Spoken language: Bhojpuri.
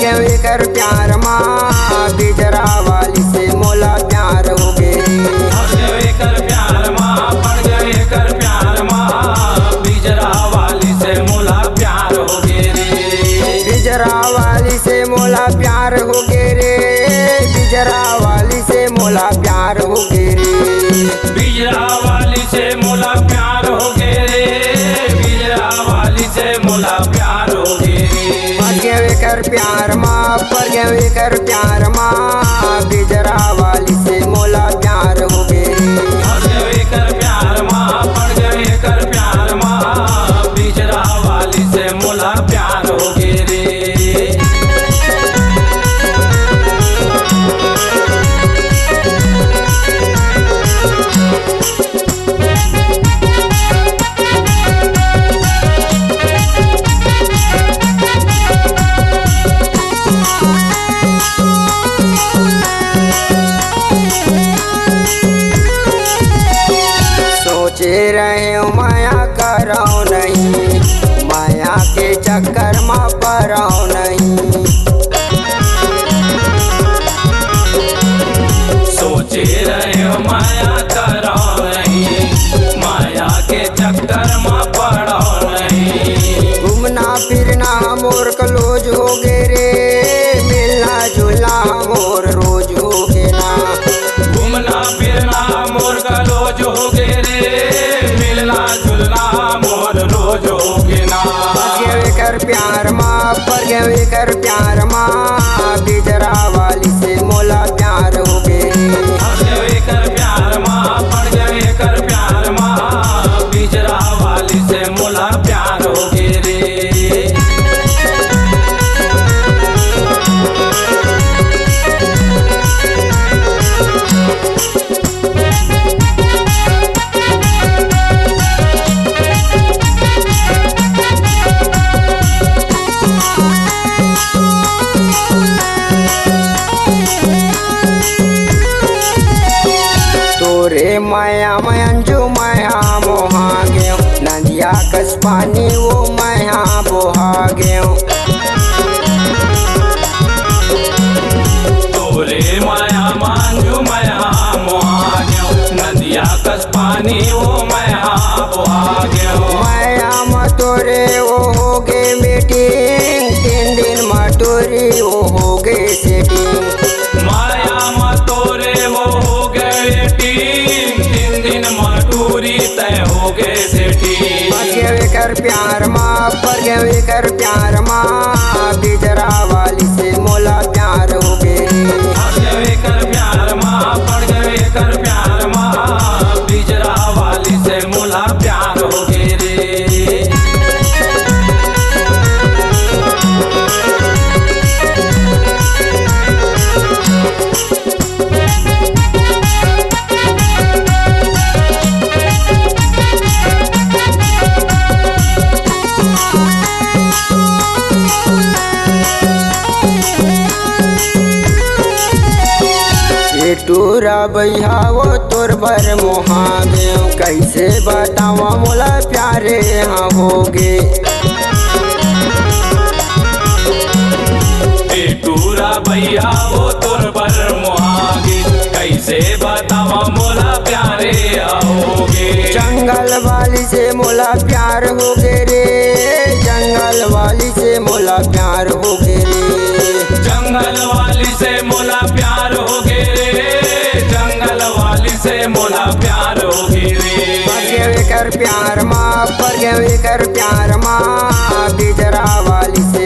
गए कर प्यार माँ बिजरा वाली से मोला प्यार हो गए। फंस गए कर प्यार माँ पड़ गए कर प्यार माँ बिजरा वाली से मोला प्यार हो गए रे। बिजरा वाली से मोला प्यार हो गए रे। बिजरा वाली से मोला प्यार हो गए रे। बिजरा वाली से मोला प्यार हो गए रे। बिजरा वाली से मोला प्यार हो गए रे। फंस गए कर प्यार माँ पड़ गए कर प्यार माँ बिजरा वाली से मोला प्यार हो गए। फंस गए कर प्यार माँ पड़ गए कर प्यार माँ बिजरा वाली से मोला प्यार हो गए रे। सोचे रहे माया कराओ नहीं, माया के चक्कर में पड़ाओ नहीं। सोचे रहे माया करो नहीं, माया के चक्कर में पड़ो नहीं। घूमना फिरना मोर कलोज हो गे रे। मिलना जुलना मोर रोज हो गे ना। घूमना फिरना मोर का रोज हो गे रे। मिलना जुलना मोर रोज हो गे ना। फंस गए कर प्यार माँ पड़ गए कर प्यार माँ बिजरा वाली से मोला प्यार हो गए। फंस गए कर प्यार माँ पड़ गए कर प्यार माँ बिजरा वाली से मोला प्यार हो गे रे। तोरे माया में अंजू माया मोहा गयो। नदिया कस पानी वो माया बोहा गयो। तोरे माया मांझू माया मोहा गयो। नदिया कस पानी वो माया बोहा गयो। माया में तोरे वो हो गे मीटिंग। 3 दिन में तोरी वो हो गे सेटिंग। माया में तोरे वो हो गए टीम। 3 दिन मटूरी तय हो गए सेठी। फंस गए कर प्यार माँ पड़ गए कर प्यार माँ बिजरा वाली से मोला प्यार हो गए। फंस गए कर प्यार माँ पड़ गए कर प्यार माँ बिजरा वाली से मोला प्यार हो गए रे। टूरा भैया वो तोर भर मोहा गयो। कैसे बतावा मोला प्यारे यहाँ हो गे। टूरा भैया वो तोर पर मोहागे। कैसे बतावा मोला प्यारे आओगे। जंगल वाली से मोला प्यार हो गे रे। जंगल वाली से मोला प्यार हो गे रे। जंगल वाली से मोला प्यार हो गे रे। जंगल वाली से मोला प्यार हो गे रे। फंस गए कर प्यार माँ पड़ गए कर प्यार माँ बिजरा वाली से